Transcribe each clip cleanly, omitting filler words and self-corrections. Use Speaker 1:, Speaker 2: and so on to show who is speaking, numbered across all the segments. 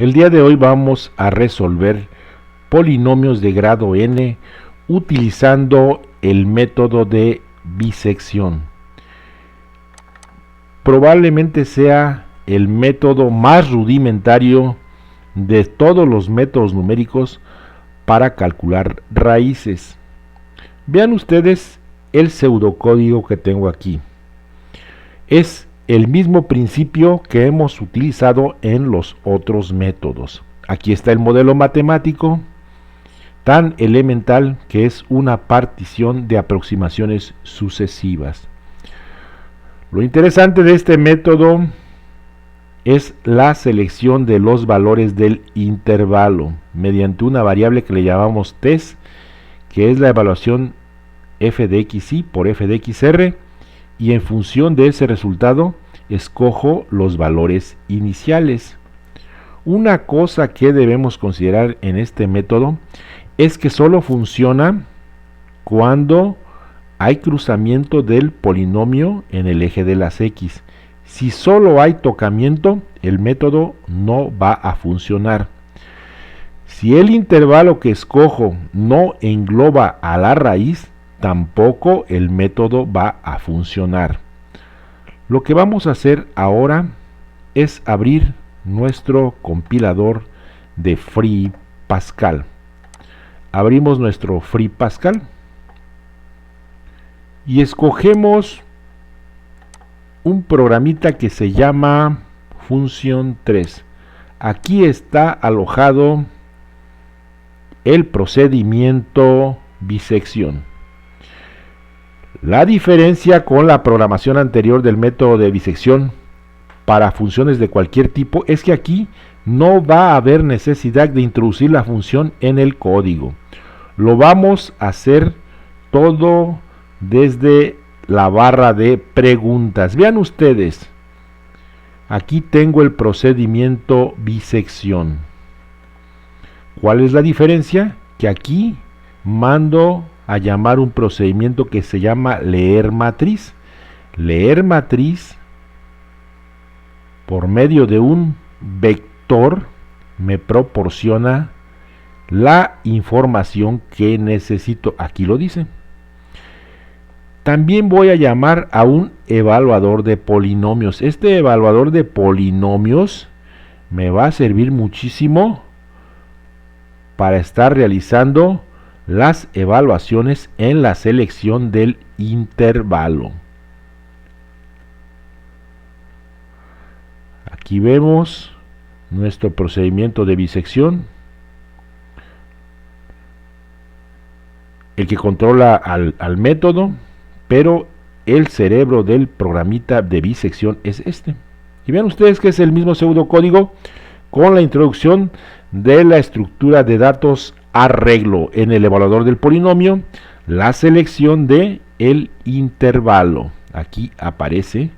Speaker 1: El día de hoy vamos a resolver polinomios de grado n utilizando el método de bisección. Probablemente sea el método más rudimentario de todos los métodos numéricos para calcular raíces. Vean ustedes el pseudocódigo que tengo aquí. Es el mismo principio que hemos utilizado en los otros métodos. Aquí está el modelo matemático tan elemental que es una partición de aproximaciones sucesivas. Lo interesante de este método es la selección de los valores del intervalo mediante una variable que le llamamos test, que es la evaluación f de xy por f de xr, y en función de ese resultado escojo los valores iniciales. Una cosa que debemos considerar en este método es que solo funciona cuando hay cruzamiento del polinomio en el eje de las x. Si solo hay tocamiento, el método no va a funcionar. Si el intervalo que escojo no engloba a la raíz, tampoco el método va a funcionar. Lo que vamos a hacer ahora es abrir nuestro compilador de Free Pascal. Abrimos nuestro Free Pascal y escogemos un programita que se llama Función 3. Aquí está alojado el procedimiento bisección. La diferencia con la programación anterior del método de bisección para funciones de cualquier tipo es que aquí no va a haber necesidad de introducir la función en el código. Lo vamos a hacer todo desde la barra de preguntas. Vean ustedes, aquí tengo el procedimiento bisección. ¿Cuál es la diferencia? Que aquí mando a llamar un procedimiento que se llama leer matriz. Leer matriz, por medio de un vector, me proporciona la información que necesito. Aquí lo dice. También voy a llamar a un evaluador de polinomios. Este evaluador de polinomios me va a servir muchísimo para estar realizando las evaluaciones en la selección del intervalo. Aquí vemos nuestro procedimiento de bisección, el que controla al método, pero el cerebro del programita de bisección es este. Y vean ustedes que es el mismo pseudocódigo con la introducción de la estructura de datos arreglo en el evaluador del polinomio, la selección de el intervalo. Aquí aparece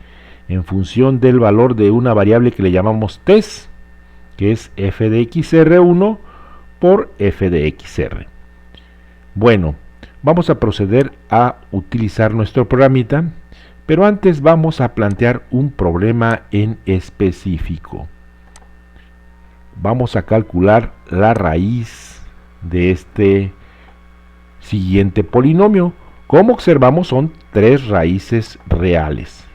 Speaker 1: en función del valor de una variable que le llamamos test, que es f de xr1 por f de xr. Bueno, vamos a proceder a utilizar nuestro programita, pero antes vamos a plantear un problema en específico. Vamos a calcular la raíz de este siguiente polinomio. Como observamos, son 3 raíces reales.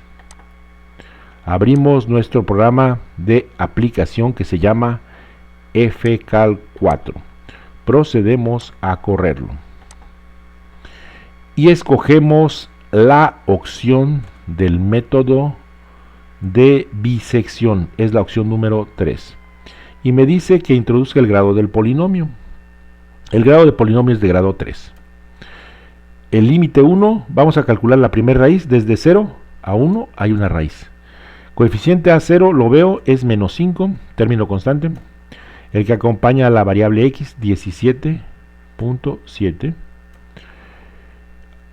Speaker 1: Abrimos nuestro programa de aplicación que se llama fcal4. Procedemos a correrlo y escogemos la opción del método de bisección. Es la opción número 3 y me dice que introduzca el grado del polinomio. El grado del polinomio es de grado 3. El límite 1, vamos a calcular la primera raíz. Desde 0 a 1 hay una raíz. Coeficiente a 0 lo veo, es menos 5, término constante. El que acompaña a la variable x, 17.7.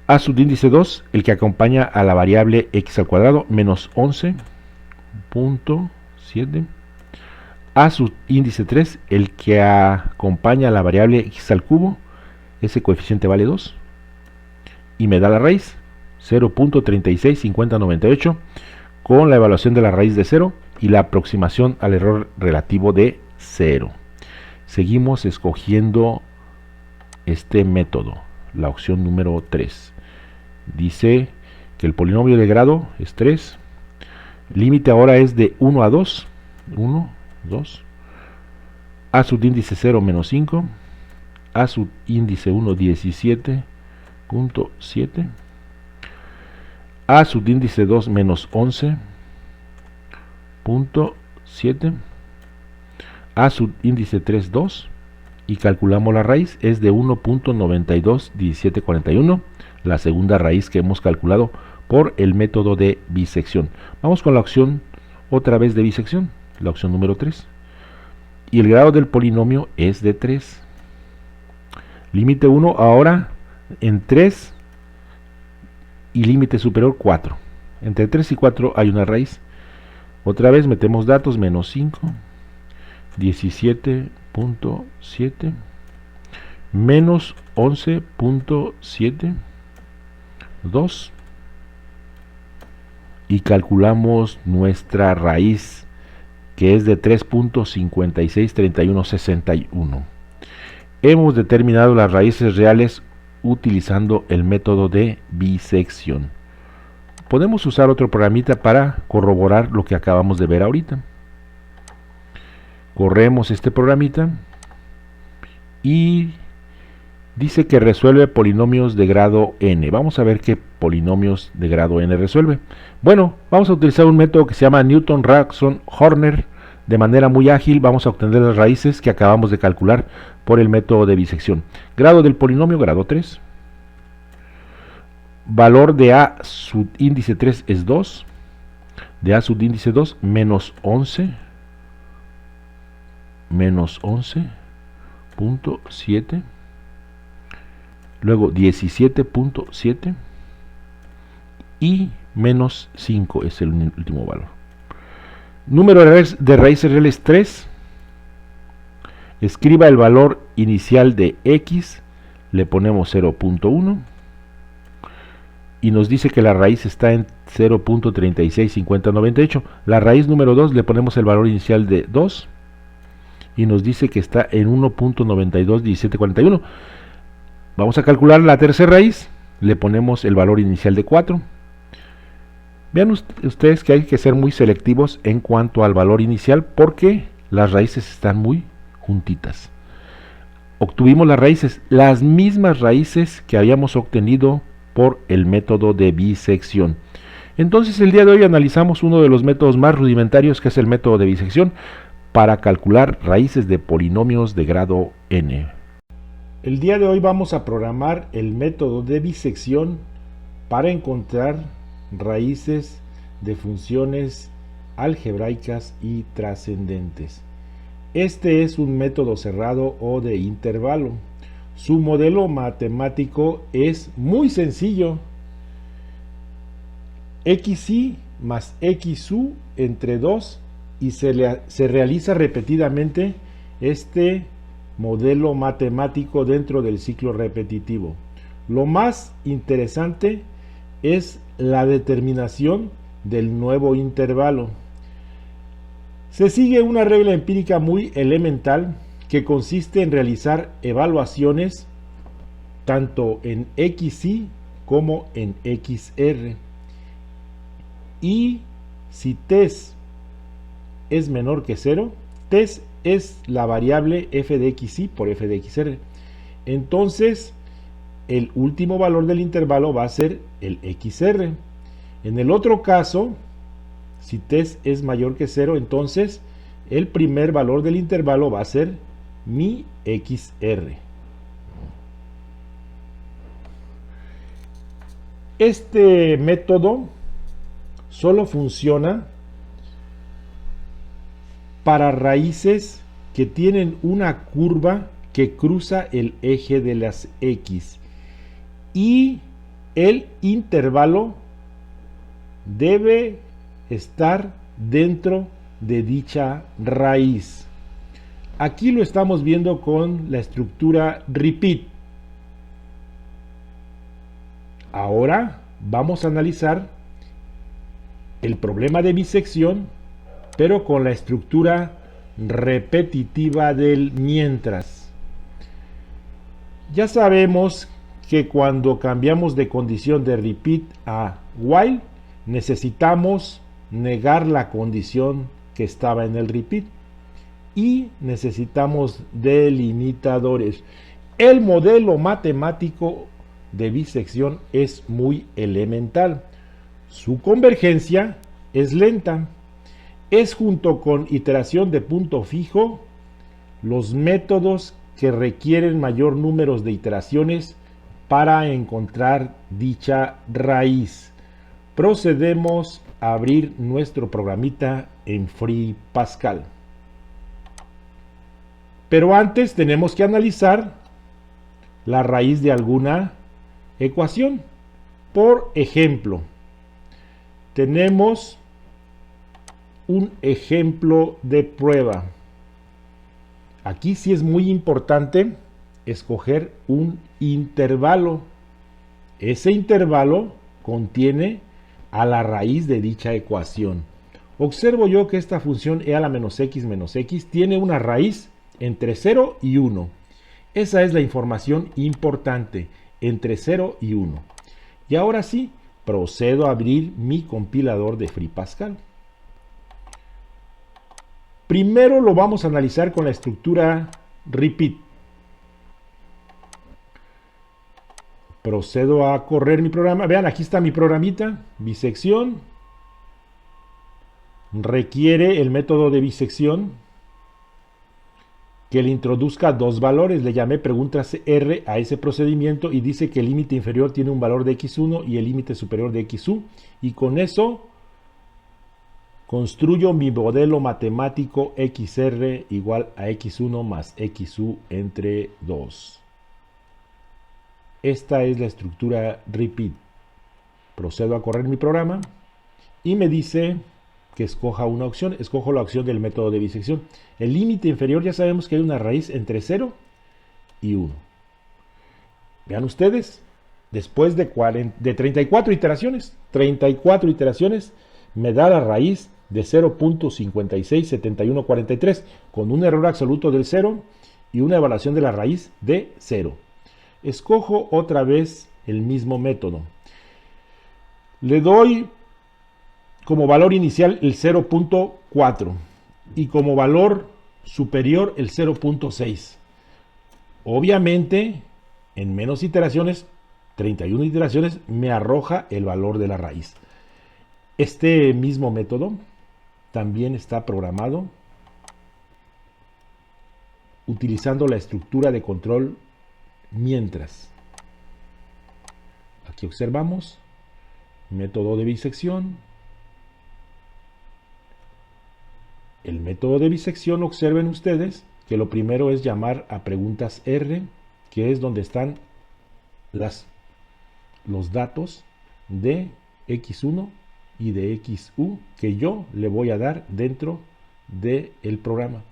Speaker 1: A subíndice 2, el que acompaña a la variable x al cuadrado, menos 11.7. A subíndice 3, el que acompaña a la variable x al cubo, ese coeficiente vale 2. Y me da la raíz, 0.365098, con la evaluación de la raíz de 0 y la aproximación al error relativo de 0. Seguimos escogiendo este método, la opción número 3. Dice que el polinomio de grado es 3. Límite ahora es de 1 a 2. 1, 2. A subíndice 0 menos 5. A subíndice 1, 17.7. A subíndice 2 menos 11.7. A subíndice 3, 2. Y calculamos la raíz, es de 1.921741, la segunda raíz que hemos calculado por el método de bisección. Vamos con la opción otra vez de bisección, la opción número 3. Y el grado del polinomio es de 3. Límite 1 ahora en 3 y límite superior 4. Entre 3 y 4 hay una raíz. Otra vez metemos datos, menos 5, 17.7, menos 11.7, 2. Y calculamos nuestra raíz, que es de 3.563161. Hemos determinado las raíces reales utilizando el método de bisección. Podemos usar otro programita para corroborar lo que acabamos de ver ahorita. Corremos este programita y dice que resuelve polinomios de grado n. Vamos a ver qué polinomios de grado n resuelve. Bueno, vamos a utilizar un método que se llama Newton-Raphson-Horner. De manera muy ágil vamos a obtener las raíces que acabamos de calcular por el método de bisección. Grado del polinomio, grado 3. Valor de a subíndice 3 es 2. De a subíndice 2 menos 11. Menos 11.7. Luego 17.7. Y menos 5 es el último valor. Número de raíces reales 3. Escriba el valor inicial de x. Le ponemos 0.1. Y nos dice que la raíz está en 0.365098. La raíz número 2 le ponemos el valor inicial de 2. Y nos dice que está en 1.921741. Vamos a calcular la tercera raíz. Le ponemos el valor inicial de 4. Vean ustedes que hay que ser muy selectivos en cuanto al valor inicial, porque las raíces están muy juntitas. Obtuvimos las mismas raíces que habíamos obtenido por el método de bisección. Entonces el día de hoy analizamos uno de los métodos más rudimentarios, que es el método de bisección, para calcular raíces de polinomios de grado n. El día de hoy vamos a programar el método de bisección para encontrar raíces de funciones algebraicas y trascendentes. Este es un método cerrado o de intervalo. Su modelo matemático es muy sencillo. xy más xu entre 2, y se realiza repetidamente este modelo matemático dentro del ciclo repetitivo. Lo más interesante es la determinación del nuevo intervalo. Se sigue una regla empírica muy elemental que consiste en realizar evaluaciones tanto en xy como en xr. Y si test es menor que 0, test es la variable f de xy por f de xr. Entonces, el último valor del intervalo va a ser el xr. En el otro caso, si test es mayor que 0, entonces el primer valor del intervalo va a ser mi xr. Este método solo funciona para raíces que tienen una curva que cruza el eje de las x, y el intervalo debe estar dentro de dicha raíz. Aquí lo estamos viendo con la estructura repeat. Ahora vamos a analizar el problema de bisección, pero con la estructura repetitiva del mientras. Ya sabemos que cuando cambiamos de condición de repeat a while, necesitamos negar la condición que estaba en el repeat y necesitamos delimitadores. El modelo matemático de bisección es muy elemental. Su convergencia es lenta. Es junto con iteración de punto fijo los métodos que requieren mayor número de iteraciones para encontrar dicha raíz. Procedemos a abrir nuestro programita en Free Pascal. Pero antes tenemos que analizar la raíz de alguna ecuación. Por ejemplo, tenemos un ejemplo de prueba. Aquí sí es muy importante escoger un intervalo. Ese intervalo contiene a la raíz de dicha ecuación. Observo yo que esta función e a la menos x tiene una raíz entre 0 y 1. Esa es la información importante, entre 0 y 1. Y ahora sí, procedo a abrir mi compilador de Free Pascal. Primero lo vamos a analizar con la estructura repeat. Procedo a correr mi programa. Vean, aquí está mi programita, bisección. Requiere el método de bisección que le introduzca dos valores. Le llamé preguntas R a ese procedimiento y dice que el límite inferior tiene un valor de x1 y el límite superior de xu. Y con eso construyo mi modelo matemático xr igual a x1 más xu entre 2. Esta es la estructura repeat. Procedo a correr mi programa y me dice que escoja una opción. Escojo la opción del método de bisección. El límite inferior ya sabemos que hay una raíz entre 0 y 1. Vean ustedes, después de 34 iteraciones, me da la raíz de 0.567143 con un error absoluto del 0 y una evaluación de la raíz de 0. Escojo otra vez el mismo método. Le doy como valor inicial el 0.4 y como valor superior el 0.6. Obviamente, en menos iteraciones, 31 iteraciones, me arroja el valor de la raíz. Este mismo método también está programado utilizando la estructura de control mientras. Aquí observamos método de bisección. El método de bisección, observen ustedes que lo primero es llamar a preguntas R, que es donde están los datos de x1 y de xu que yo le voy a dar dentro del programa.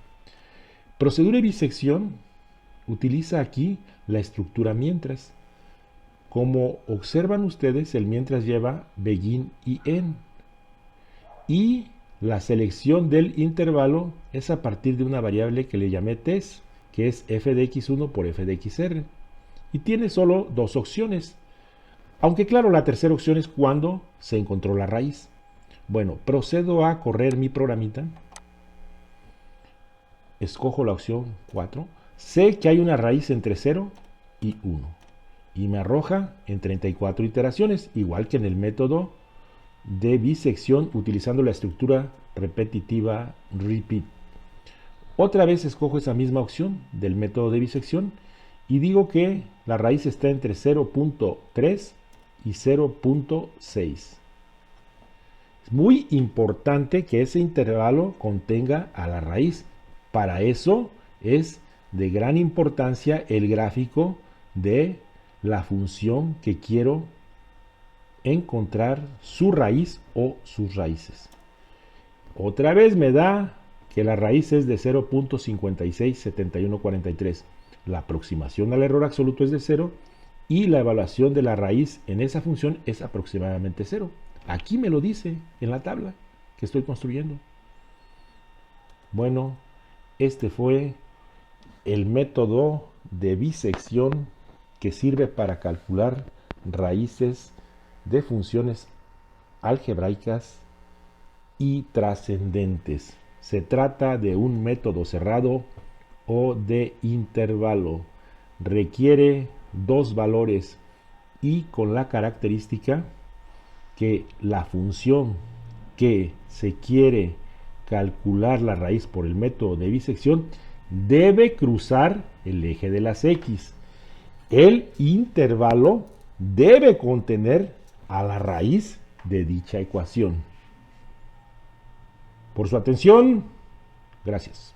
Speaker 1: Procedura de bisección utiliza aquí la estructura mientras. Como observan ustedes, el mientras lleva begin y end. Y la selección del intervalo es a partir de una variable que le llamé test, que es f de x1 por f de xr. Y tiene solo dos opciones. Aunque claro, la tercera opción es cuando se encontró la raíz. Bueno, procedo a correr mi programita. Escojo la opción 4. Sé que hay una raíz entre 0 y 1. Y me arroja en 34 iteraciones, igual que en el método de bisección utilizando la estructura repetitiva repeat. Otra vez escojo esa misma opción del método de bisección y digo que la raíz está entre 0.3 y 0.6. Es muy importante que ese intervalo contenga a la raíz. Para eso es de gran importancia el gráfico de la función que quiero encontrar su raíz o sus raíces. Otra vez me da que la raíz es de 0.567143. La aproximación al error absoluto es de 0 y la evaluación de la raíz en esa función es aproximadamente 0. Aquí me lo dice en la tabla que estoy construyendo. Bueno, Este fue el método de bisección que sirve para calcular raíces de funciones algebraicas y trascendentes. Se trata de un método cerrado o de intervalo. Requiere dos valores y con la característica que la función que se quiere calcular la raíz por el método de bisección debe cruzar el eje de las X. El intervalo debe contener a la raíz de dicha ecuación. Por su atención, gracias.